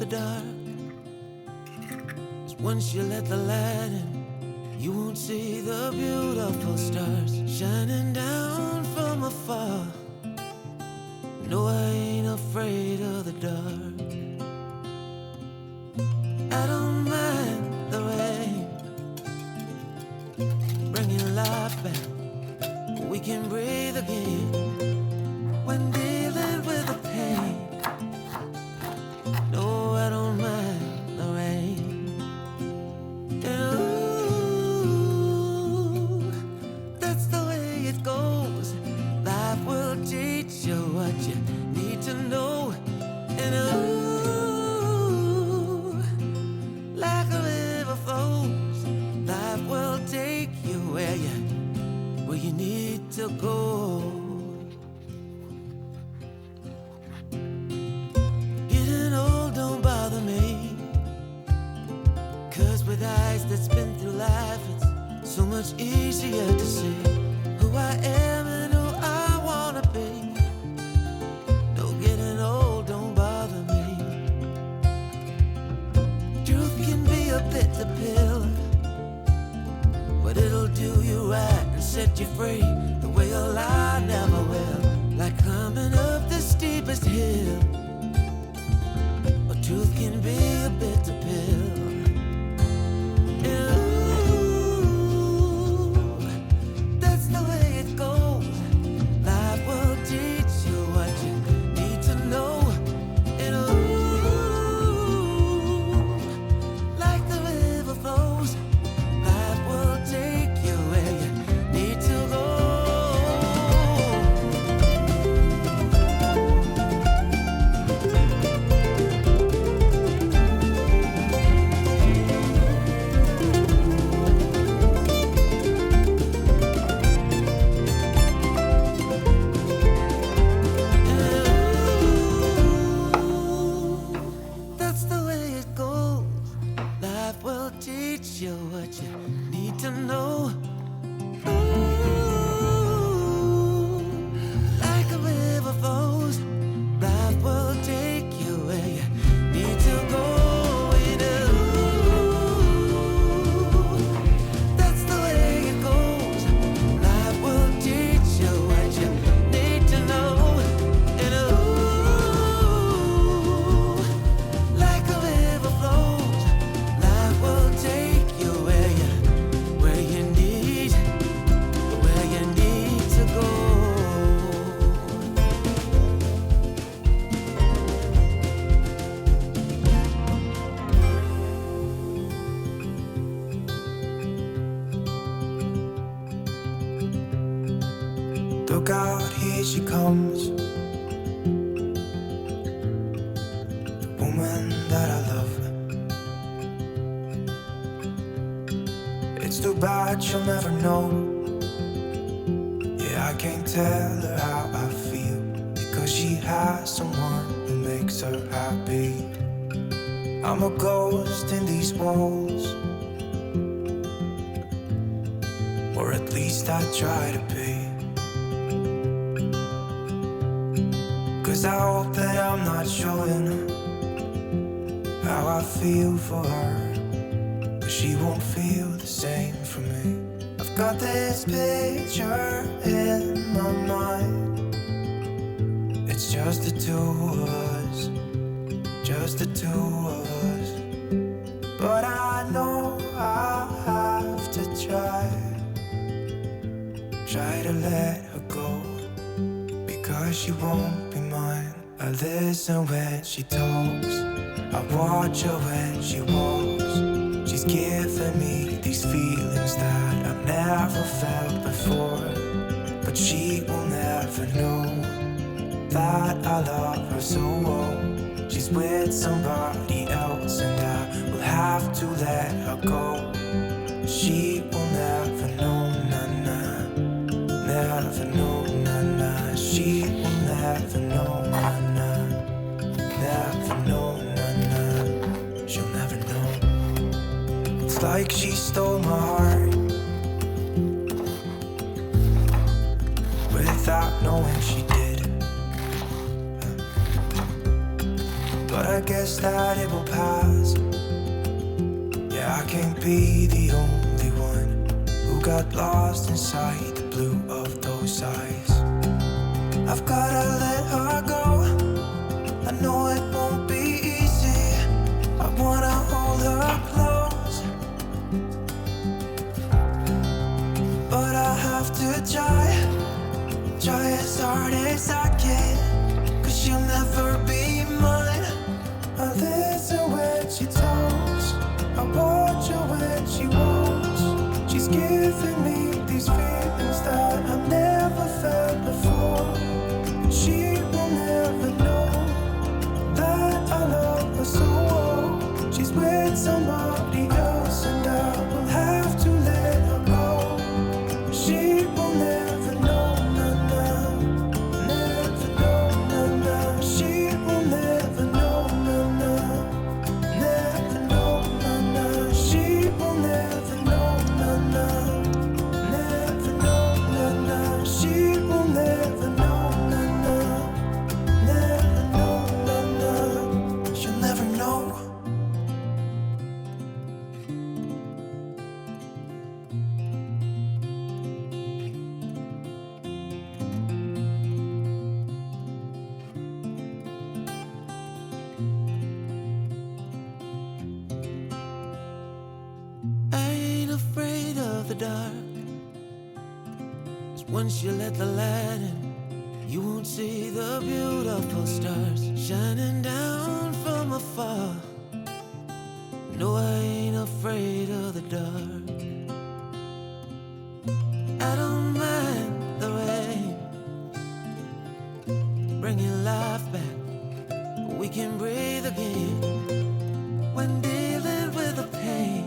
the dark. 'Cause once you let the light in, you won't see the beautiful stars shining down from afar. No, I ain't afraid of the dark. I don't mind the rain, bringing life back. We can breathe again when dealing with the pain. No, I don't mind the rain. And ooh, that's the way it goes. Life will teach you what you need to know. And ooh, like a river flows, life will take you where you need to go. Getting old don't bother me, 'cause with eyes that's been through life, it's so much easier to see who I am and who I wanna be. No, getting old don't bother me. Truth can be a bitter pill, but it'll do you right and set you free the way a lie never will. Like climbing up the steepest hill, but truth can be a bitter pill. And ooh, that's the way it goes. Life will teach you what you need to know. And ooh, like the river flows, life will take you where you need to go. That's the way it goes. Life will teach you what you need to know. Ooh, like a river flows, life will take you where you need to go. And ooh, that's the way it goes. Life will teach you what you need to know. And ooh, like a river flows, life will take you where you need to go. Look out, here she comes, the woman that I love. It's too bad she'll never know. Yeah, I can't tell her how I feel, because she has someone who makes her happy. I'm a ghost in these walls, or at least I try to be. 'Cause I hope that I'm not showing how I feel for her, but she won't feel the same for me. I've got this picture in my mind. It's just the two of us, just the two of us. But I know I'll have to try to let her go, because she won't be mine. I listen when she talks, I watch her when she walks. She's giving me these feelings that I've never felt before, but she will never know that I love her so well. She's with somebody else and I will have to let her go. She will never know, nah, never know, nah. She will never know, nah, never know, nah. She'll never know. It's like she stole my heart without knowing she did. but I guess that it will pass. Yeah, I can't be the only one who got lost inside the blue of those eyes. I've gotta let her go. I know it won't be easy. I wanna hold her close, but I have to try as hard as I can, 'cause she'll never be mine. I listen when she talks, I watch her when she walks. She's giving me these feelings that I've never felt before. She will never know that I love her so well. She's with somebody else and I will have to let her go. She will never know, never know, she will never know, never know, she will never know, never know, she will never know, never know, she'll never know. I ain't afraid of the dark, 'cause once you let the light in, you won't see the beautiful stars shining down from afar. No, I ain't afraid of the dark. I don't mind the rain, bringing life back. We can breathe again when dealing with the pain.